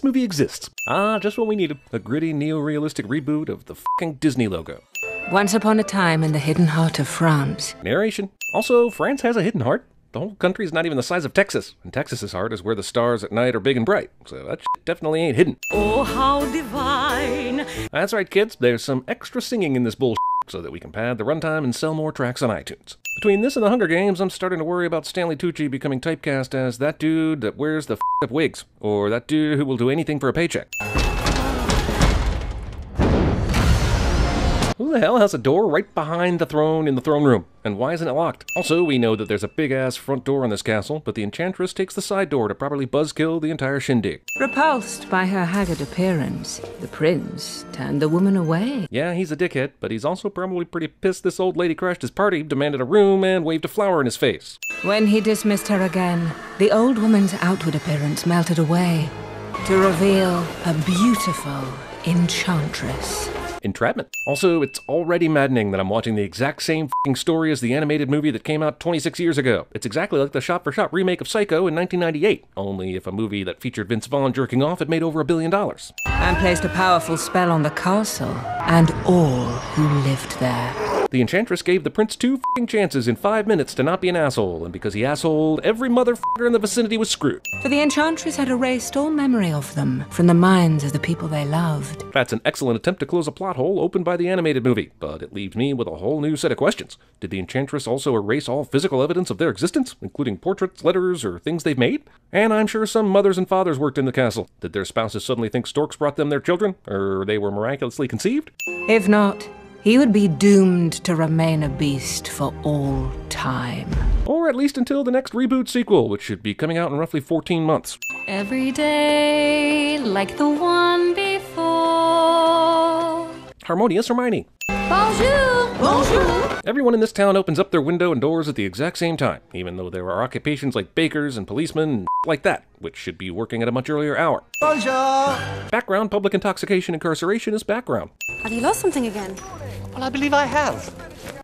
movie exists. Ah, just what we needed. A gritty, neo-realistic reboot of the fucking Disney logo. Once upon a time in the hidden heart of France. Narration. Also, France has a hidden heart. The whole country's not even the size of Texas, and Texas's heart is where the stars at night are big and bright, so that shit definitely ain't hidden. Oh, how divine! That's right, kids, there's some extra singing in this bullshit so that we can pad the runtime and sell more tracks on iTunes. Between this and the Hunger Games, I'm starting to worry about Stanley Tucci becoming typecast as that dude that wears the f***ed up wigs, or that dude who will do anything for a paycheck. Who the hell has a door right behind the throne in the throne room? And why isn't it locked? Also, we know that there's a big-ass front door in this castle, but the Enchantress takes the side door to properly buzzkill the entire shindig. Repulsed by her haggard appearance, the prince turned the woman away. Yeah, he's a dickhead, but he's also probably pretty pissed this old lady crashed his party, demanded a room, and waved a flower in his face. When he dismissed her again, the old woman's outward appearance melted away to reveal a beautiful enchantress. Entrapment. Also, it's already maddening that I'm watching the exact same f***ing story as the animated movie that came out 26 years ago. It's exactly like the shot-for-shot remake of Psycho in 1998, only if a movie that featured Vince Vaughn jerking off had made over $1 billion. And placed a powerful spell on the castle and all who lived there. The Enchantress gave the prince 2 f***ing chances in 5 minutes to not be an asshole, and because he assholed, every motherfucker in the vicinity was screwed. For the Enchantress had erased all memory of them from the minds of the people they loved. That's an excellent attempt to close a plot hole opened by the animated movie, but it leaves me with a whole new set of questions. Did the Enchantress also erase all physical evidence of their existence, including portraits, letters, or things they've made? And I'm sure some mothers and fathers worked in the castle. Did their spouses suddenly think storks brought them their children, or they were miraculously conceived? If not, he would be doomed to remain a beast for all time. Or at least until the next reboot sequel, which should be coming out in roughly 14 months. Every day, like the one before. Harmonious Hermione. Bonjour! Bonjour! Everyone in this town opens up their window and doors at the exact same time, even though there are occupations like bakers and policemen and like that, which should be working at a much earlier hour. Bonjour! Background public intoxication incarceration is background. Have you lost something again? Well, I believe I have.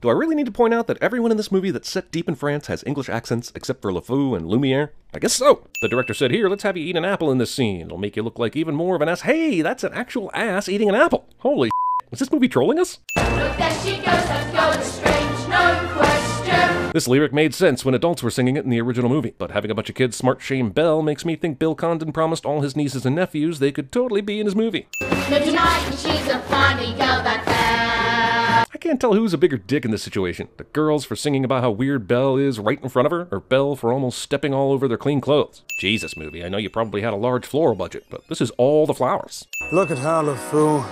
Do I really need to point out that everyone in this movie that's set deep in France has English accents except for LeFou and Lumiere? I guess so. The director said, here, let's have you eat an apple in this scene. It'll make you look like even more of an ass. Hey, that's an actual ass eating an apple. Holy shit. Was this movie trolling us? Look, there she goes, her girl is strange, no question. This lyric made sense when adults were singing it in the original movie, but having a bunch of kids smart shame Belle makes me think Bill Condon promised all his nieces and nephews they could totally be in his movie. No denying she's a funny girl, that Belle. I can't tell who's a bigger dick in this situation. The girls for singing about how weird Belle is right in front of her, or Belle for almost stepping all over their clean clothes. Jesus, movie, I know you probably had a large floral budget, but this is all the flowers. Look at her, LeFou.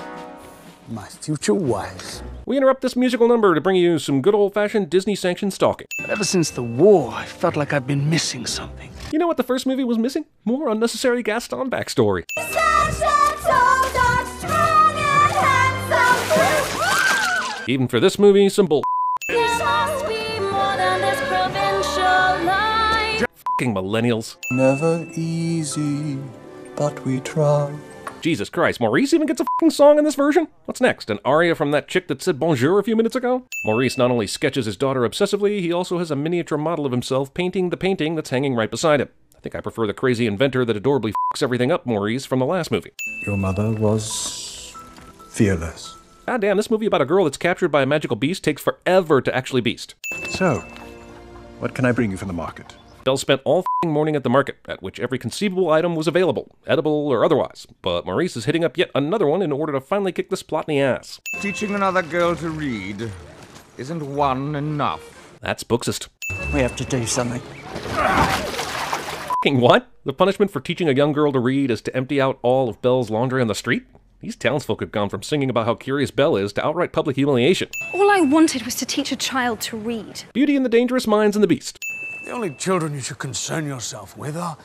My future wife. We interrupt this musical number to bring you some good old-fashioned Disney-sanctioned stalking. Ever since the war, I felt like I've been missing something. You know what the first movie was missing? More unnecessary Gaston backstory. Even for this movie, some bull. F***ing millennials. Never easy, but we try. Jesus Christ, Maurice even gets a f***ing song in this version? What's next, an aria from that chick that said bonjour a few minutes ago? Maurice not only sketches his daughter obsessively, he also has a miniature model of himself painting the painting that's hanging right beside him. I think I prefer the crazy inventor that adorably f***s everything up Maurice from the last movie. Your mother was fearless. God damn, this movie about a girl that's captured by a magical beast takes forever to actually beast. So, what can I bring you from the market? Belle spent all f***ing morning at the market, at which every conceivable item was available, edible or otherwise, but Maurice is hitting up yet another one in order to finally kick this plot in the ass. Teaching another girl to read isn't one enough. That's Booksist. We have to do something. F***ing what? The punishment for teaching a young girl to read is to empty out all of Belle's laundry on the street? These townsfolk have gone from singing about how curious Belle is to outright public humiliation. All I wanted was to teach a child to read. Beauty and the Dangerous Minds and the Beast. The only children you should concern yourself with are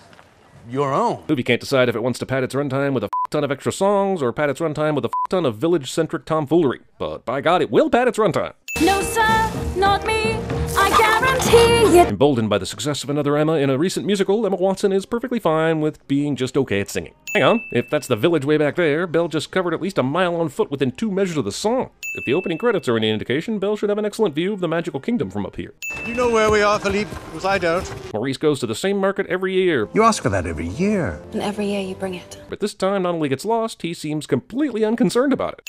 your own. Movie can't decide if it wants to pad its runtime with a ton of extra songs or pad its runtime with a ton of village-centric tomfoolery. But by God, it will pad its runtime. No, sir, not me. I guarantee Period. Emboldened by the success of another Emma in a recent musical, Emma Watson is perfectly fine with being just okay at singing. Hang on, if that's the village way back there, Belle just covered at least a mile on foot within 2 measures of the song. If the opening credits are any indication, Belle should have an excellent view of the magical kingdom from up here. You know where we are, Philippe, because I don't. Maurice goes to the same market every year. You ask for that every year. And every year you bring it. But this time, not only gets lost, he seems completely unconcerned about it.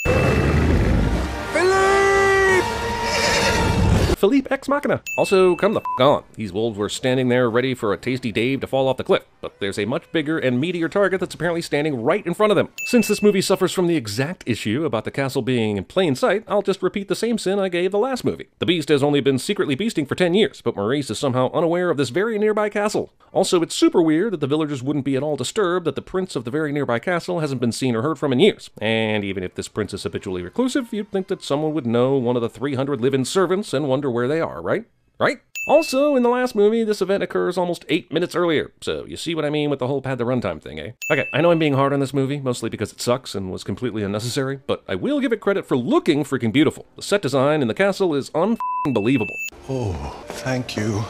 Philippe Ex Machina. Also, come the f*** on. These wolves were standing there ready for a tasty Dave to fall off the cliff, but there's a much bigger and meatier target that's apparently standing right in front of them. Since this movie suffers from the exact issue about the castle being in plain sight, I'll just repeat the same sin I gave the last movie. The beast has only been secretly beasting for 10 years, but Maurice is somehow unaware of this very nearby castle. Also, it's super weird that the villagers wouldn't be at all disturbed that the prince of the very nearby castle hasn't been seen or heard from in years. And even if this prince is habitually reclusive, you'd think that someone would know one of the 300 live-in servants and wonder where they are, right? Right? Also, in the last movie, this event occurs almost 8 minutes earlier, so you see what I mean with the whole pad the runtime thing, eh? Okay, I know I'm being hard on this movie, mostly because it sucks and was completely unnecessary, but I will give it credit for looking freaking beautiful. The set design in the castle is unbelievable. Oh, thank you.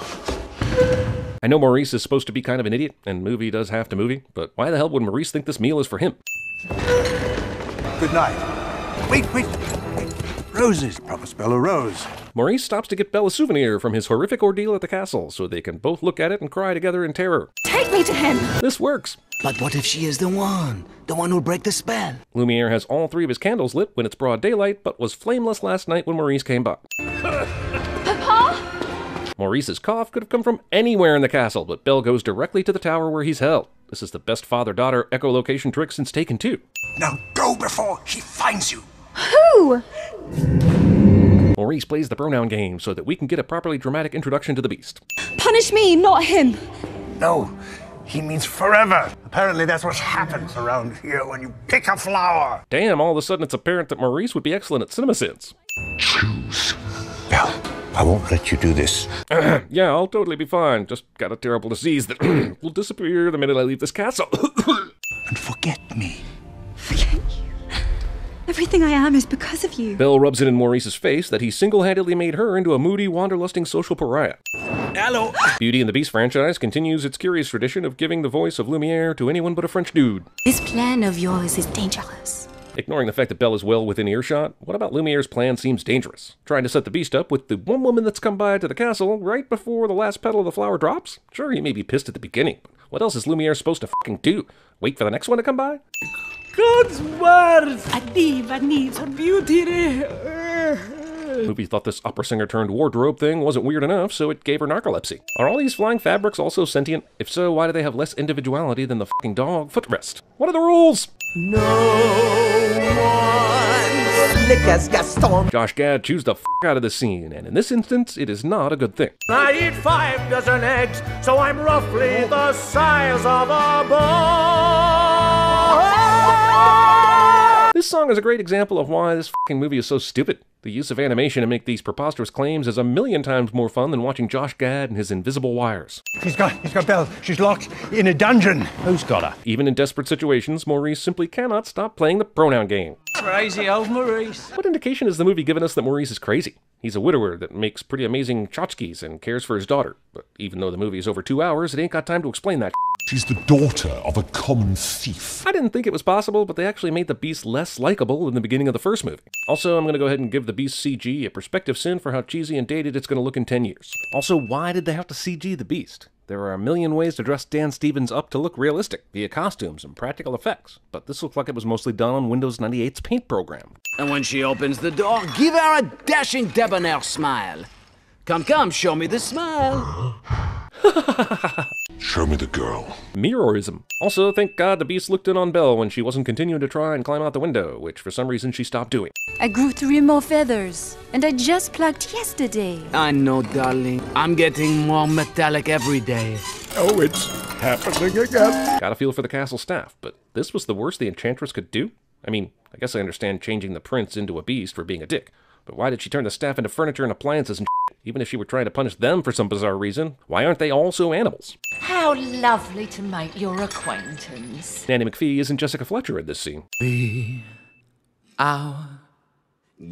I know Maurice is supposed to be kind of an idiot, and movie does have to movie, but why the hell would Maurice think this meal is for him? Good night. Wait. Roses. Proper spell of rose. Maurice stops to get Belle a souvenir from his horrific ordeal at the castle, so they can both look at it and cry together in terror. Take me to him! This works. But what if she is the one who'll break the spell? Lumiere has all 3 of his candles lit when it's broad daylight, but was flameless last night when Maurice came by. Papa? Maurice's cough could have come from anywhere in the castle, but Belle goes directly to the tower where he's held. This is the best father-daughter echolocation trick since Taken 2. Now go before she finds you. Who? Maurice plays the pronoun game so that we can get a properly dramatic introduction to the beast. Punish me, not him. No, he means forever. Apparently that's what happens around here when you pick a flower. Damn, all of a sudden it's apparent that Maurice would be excellent at CinemaSins. Choose. Belle, I won't let you do this. Yeah, I'll totally be fine. Just got a terrible disease that will disappear the minute I leave this castle. And forget me. Forget you. Everything I am is because of you. Belle rubs it in Maurice's face that he single-handedly made her into a moody, wanderlusting social pariah. Hello. Beauty and the Beast franchise continues its curious tradition of giving the voice of Lumiere to anyone but a French dude. This plan of yours is dangerous. Ignoring the fact that Belle is well within earshot, what about Lumiere's plan seems dangerous? Trying to set the beast up with the one woman that's come by to the castle right before the last petal of the flower drops? Sure, he may be pissed at the beginning, but what else is Lumiere supposed to fucking do? Wait for the next one to come by? God's word! A diva needs her beauty. Movie thought this opera singer turned wardrobe thing wasn't weird enough, so it gave her narcolepsy. Are all these flying fabrics also sentient? If so, why do they have less individuality than the fucking dog footrest? What are the rules? No one slick as Gaston. Josh Gad chews the out of the scene, and in this instance, it is not a good thing. I eat 5 dozen eggs, so I'm roughly the size of a ball. This song is a great example of why this fucking movie is so stupid. The use of animation to make these preposterous claims is a million times more fun than watching Josh Gad and his invisible wires. He's got Belle. She's locked in a dungeon. Who's got her? Even in desperate situations, Maurice simply cannot stop playing the pronoun game. Crazy old Maurice. What indication has the movie given us that Maurice is crazy? He's a widower that makes pretty amazing tchotchkes and cares for his daughter. But even though the movie is over 2 hours, it ain't got time to explain that. She's the daughter of a common thief. I didn't think it was possible, but they actually made the Beast less likable in the beginning of the first movie. Also, I'm going to go ahead and give the Beast CG a perspective sin for how cheesy and dated it's going to look in 10 years. Also, why did they have to CG the Beast? There are a million ways to dress Dan Stevens up to look realistic, via costumes and practical effects, but this looked like it was mostly done on Windows 98's paint program. And when she opens the door, give her a dashing debonair smile. Come, show me the smile. Show me the girl. Mirrorism. Also, thank God the Beast looked in on Belle when she wasn't continuing to try and climb out the window, which for some reason she stopped doing. I grew 3 more feathers, and I just plucked yesterday. I know, darling. I'm getting more metallic every day. Oh, it's happening again. Got a feel for the castle staff, but this was the worst the Enchantress could do? I mean, I guess I understand changing the prince into a beast for being a dick, but why did she turn the staff into furniture and appliances and shit? Even if she were trying to punish them for some bizarre reason, why aren't they also animals? How lovely to make your acquaintance. Nanny McPhee isn't Jessica Fletcher in this scene. Be our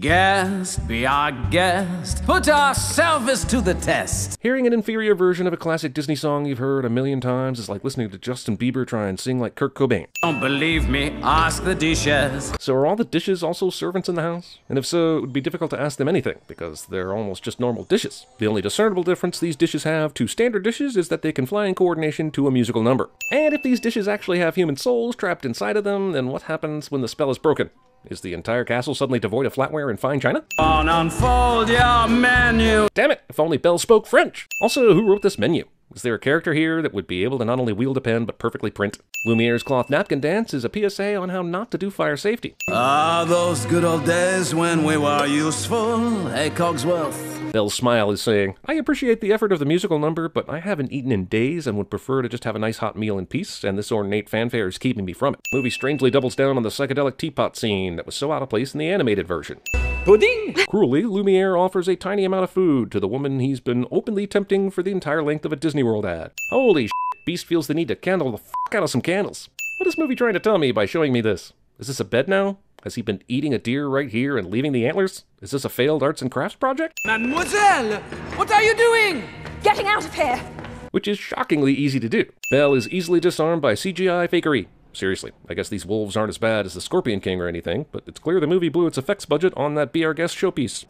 Guest, be our guest, put our service to the test. Hearing an inferior version of a classic Disney song you've heard a million times is like listening to Justin Bieber try and sing like Kurt Cobain. Don't believe me? Ask the dishes. So are all the dishes also servants in the house? And if so, it would be difficult to ask them anything, because they're almost just normal dishes. The only discernible difference these dishes have to standard dishes is that they can fly in coordination to a musical number. And if these dishes actually have human souls trapped inside of them, then what happens when the spell is broken? Is the entire castle suddenly devoid of flatware and fine china? Unfold your menu. Damn it, if only Belle spoke French. Also, who wrote this menu? Is there a character here that would be able to not only wield a pen, but perfectly print? Lumiere's cloth napkin dance is a PSA on how not to do fire safety. Ah, those good old days when we were useful, hey Cogsworth. Belle's smile is saying, I appreciate the effort of the musical number, but I haven't eaten in days and would prefer to just have a nice hot meal in peace, and this ornate fanfare is keeping me from it. The movie strangely doubles down on the psychedelic teapot scene that was so out of place in the animated version. Pudding? Cruelly, Lumiere offers a tiny amount of food to the woman he's been openly tempting for the entire length of a Disney World ad. Holy shit, Beast feels the need to candle the fuck out of some candles. What is this movie trying to tell me by showing me this? Is this a bed now? Has he been eating a deer right here and leaving the antlers? Is this a failed arts and crafts project? Mademoiselle, what are you doing? Getting out of here! Which is shockingly easy to do. Belle is easily disarmed by CGI fakery. Seriously, I guess these wolves aren't as bad as the Scorpion King or anything, but it's clear the movie blew its effects budget on that Be Our Guest showpiece.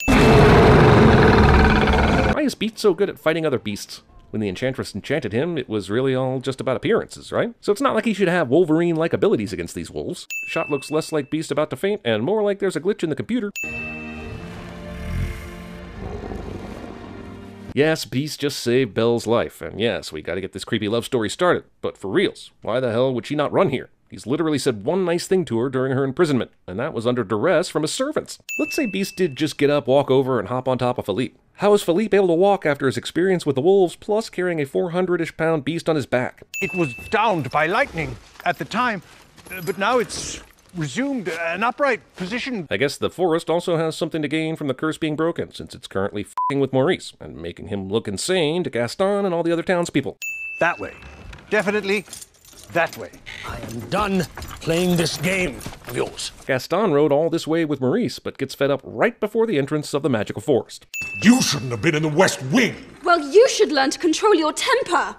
Why is Beast so good at fighting other beasts? When the Enchantress enchanted him, it was really all just about appearances, right? So it's not like he should have Wolverine-like abilities against these wolves. The shot looks less like Beast about to faint, and more like there's a glitch in the computer. Yes, Beast just saved Belle's life, and yes, we gotta get this creepy love story started. But for reals, why the hell would she not run here? He's literally said one nice thing to her during her imprisonment, and that was under duress from his servants. Let's say Beast did just get up, walk over, and hop on top of Philippe. How is Philippe able to walk after his experience with the wolves, plus carrying a 400-ish pound beast on his back? It was downed by lightning at the time, but now it's resumed an upright position. I guess the forest also has something to gain from the curse being broken, since it's currently f***ing with Maurice, and making him look insane to Gaston and all the other townspeople. That way. Definitely that way. I am done playing this game of yours. Gaston rode all this way with Maurice, but gets fed up right before the entrance of the magical forest. You shouldn't have been in the West Wing! Well, you should learn to control your temper!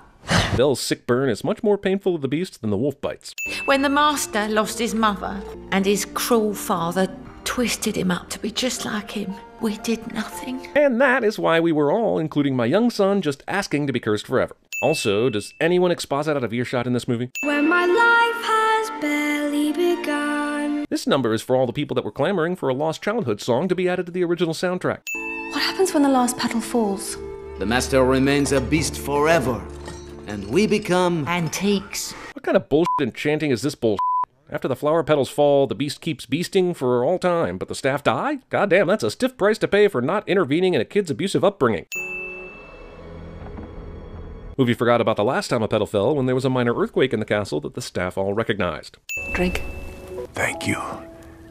Belle's sick burn is much more painful to the Beast than the wolf bites. When the master lost his mother and his cruel father twisted him up to be just like him, we did nothing. And that is why we were all, including my young son, just asking to be cursed forever. Also, does anyone exposit out of earshot in this movie? When my life has barely begun. This number is for all the people that were clamoring for a Lost Childhood song to be added to the original soundtrack. What happens when the last petal falls? The master remains a beast forever, and we become antiques. What kind of bullshit enchanting is this bullshit? After the flower petals fall, the Beast keeps beasting for all time, but the staff die? Goddamn, that's a stiff price to pay for not intervening in a kid's abusive upbringing. Movie forgot about the last time a petal fell when there was a minor earthquake in the castle that the staff all recognized. Drink. Thank you,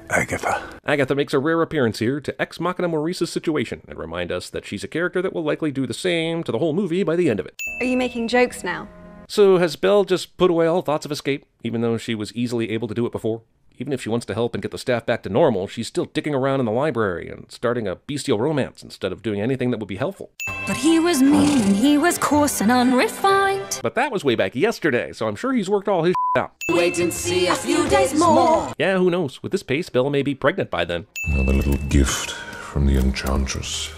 Agatha. Agatha makes a rare appearance here to ex machina Maurice's situation and remind us that she's a character that will likely do the same to the whole movie by the end of it. Are you making jokes now? So has Belle just put away all thoughts of escape, even though she was easily able to do it before? Even if she wants to help and get the staff back to normal, she's still dicking around in the library and starting a bestial romance instead of doing anything that would be helpful. But he was mean and he was coarse and unrefined. But that was way back yesterday, so I'm sure he's worked all his shit out. Wait and see a few days more. Yeah, who knows? With this pace, Belle may be pregnant by then. Another little gift from the Enchantress.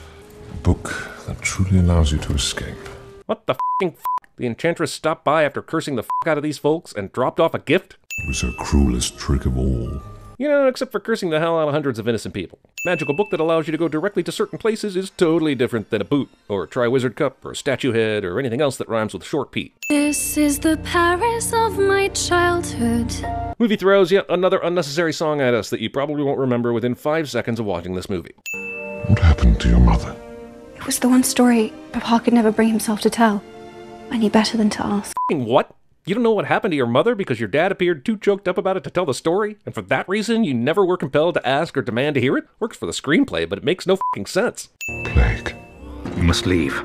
A book that truly allows you to escape. What the f***ing f***? The Enchantress stopped by after cursing the f*** out of these folks and dropped off a gift? It was her cruelest trick of all. You know, except for cursing the hell out of hundreds of innocent people. Magical book that allows you to go directly to certain places is totally different than a boot, or a Triwizard Cup, or a statue head, or anything else that rhymes with short P. This is the Paris of my childhood. Movie throws yet another unnecessary song at us that you probably won't remember within 5 seconds of watching this movie. What happened to your mother? It was the one story Papa could never bring himself to tell. I knew better than to ask. F***ing what? You don't know what happened to your mother because your dad appeared too choked up about it to tell the story? And for that reason, you never were compelled to ask or demand to hear it? Works for the screenplay, but it makes no f***ing sense. Plague. You must leave.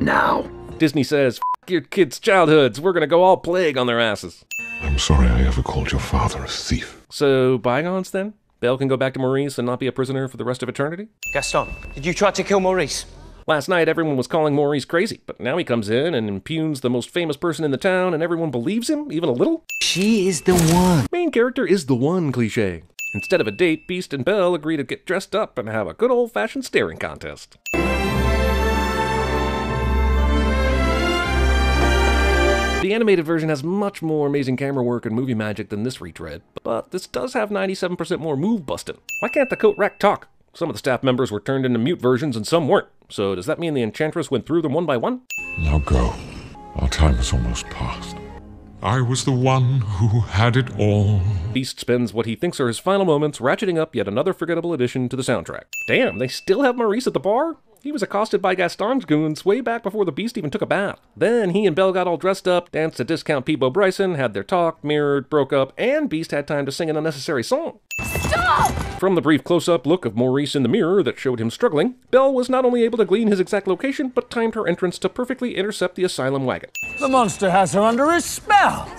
Now. Disney says, F*** your kids' childhoods, we're gonna go all plague on their asses. I'm sorry I ever called your father a thief. So, bygones then? Belle can go back to Maurice and not be a prisoner for the rest of eternity? Gaston, did you try to kill Maurice? Last night, everyone was calling Maurice crazy, but now he comes in and impugns the most famous person in the town, and everyone believes him, even a little? She is the one. Main character is the one cliché. Instead of a date, Beast and Belle agree to get dressed up and have a good old-fashioned staring contest. The animated version has much more amazing camera work and movie magic than this retread, but this does have 97% more move busting. Why can't the coat rack talk? Some of the staff members were turned into mute versions and some weren't. So does that mean the Enchantress went through them one by one? Now go. Our time is almost past. I was the one who had it all. Beast spends what he thinks are his final moments ratcheting up yet another forgettable addition to the soundtrack. Damn, they still have Maurice at the bar? He was accosted by Gaston's goons way back before the Beast even took a bath. Then he and Belle got all dressed up, danced to Discount Peebo Bryson, had their talk, mirrored, broke up, and Beast had time to sing an unnecessary song. Stop! From the brief close-up look of Maurice in the mirror that showed him struggling, Belle was not only able to glean his exact location, but timed her entrance to perfectly intercept the asylum wagon. The monster has her under his spell.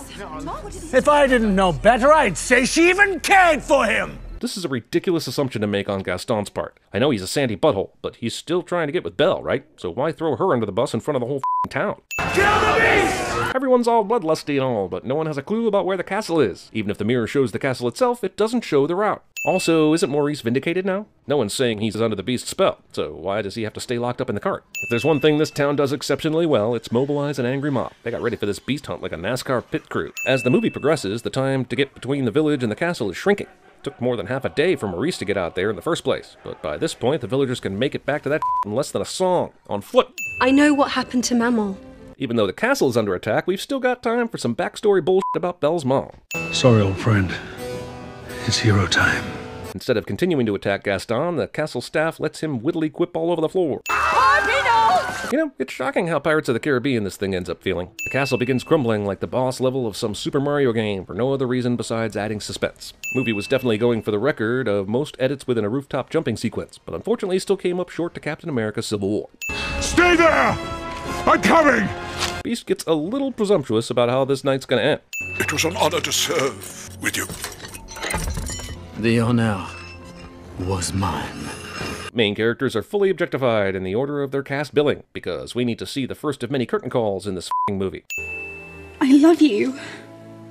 If I didn't know better, I'd say she even cared for him. This is a ridiculous assumption to make on Gaston's part. I know he's a sandy butthole, but he's still trying to get with Belle, right? So why throw her under the bus in front of the whole town? Kill the beast! Everyone's all bloodlusty and all, but no one has a clue about where the castle is. Even if the mirror shows the castle itself, it doesn't show the route. Also, isn't Maurice vindicated now? No one's saying he's under the Beast's spell, so why does he have to stay locked up in the cart? If there's one thing this town does exceptionally well, it's mobilize an angry mob. They got ready for this beast hunt like a NASCAR pit crew. As the movie progresses, the time to get between the village and the castle is shrinking. It took more than half a day for Maurice to get out there in the first place, but by this point, the villagers can make it back to that in less than a song, on foot. I know what happened to Maman. Even though the castle is under attack, we've still got time for some backstory bullshit about Belle's mom. Sorry, old friend. It's hero time. Instead of continuing to attack Gaston, the castle staff lets him wittily quip all over the floor. You know, it's shocking how Pirates of the Caribbean this thing ends up feeling. The castle begins crumbling like the boss level of some Super Mario game for no other reason besides adding suspense. Movie was definitely going for the record of most edits within a rooftop jumping sequence, but unfortunately still came up short to Captain America Civil War. Stay there! I'm coming! Beast gets a little presumptuous about how this night's gonna end. It was an honor to serve with you. The honor was mine. Main characters are fully objectified in the order of their cast billing, because we need to see the first of many curtain calls in this f***ing movie. I love you.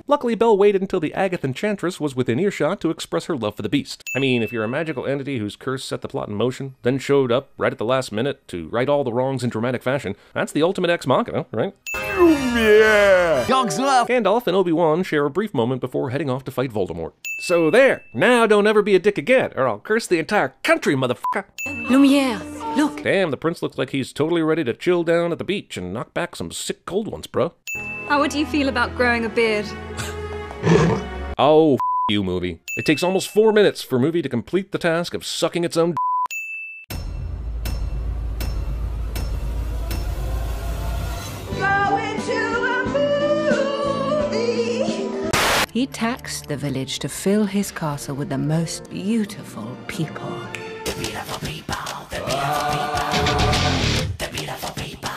Luckily, Belle waited until the Agatha Enchantress was within earshot to express her love for the Beast. I mean, if you're a magical entity whose curse set the plot in motion, then showed up right at the last minute to right all the wrongs in dramatic fashion, that's the ultimate ex machina, right? Yeah! Dogs love! Gandalf and Obi-Wan share a brief moment before heading off to fight Voldemort. So there! Now don't ever be a dick again, or I'll curse the entire country, motherfucker! Lumiere, look! Damn, the prince looks like he's totally ready to chill down at the beach and knock back some sick cold ones, bro. How would you feel about growing a beard? Oh, you, movie. It takes almost 4 minutes for a movie to complete the task of sucking its own He taxed the village to fill his castle with the most beautiful people. The beautiful people, the beautiful people, the beautiful people, the beautiful people.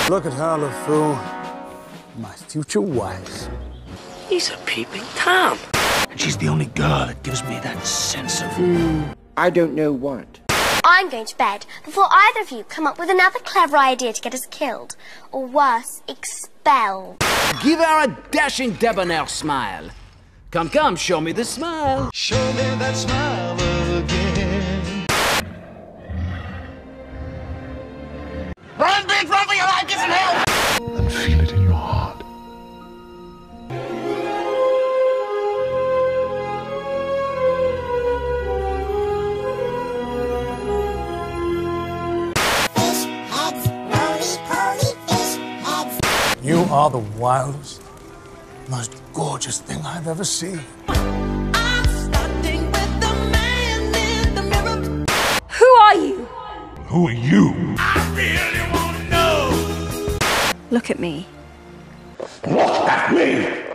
Look at her, LeFou. My future wife. He's a peeping Tom. And she's the only girl that gives me that sense of... I don't know what. I'm going to bed before either of you come up with another clever idea to get us killed. Or worse, expelled. Give her a dashing debonair smile. Come, come, show me the smile. Show me that smile again. Run, bitch, run for your life, get some help! And feel it in your heart. You are the wildest, most gorgeous thing I've ever seen. Who are you? Who are you? I really want to know. Look at me. Look at me!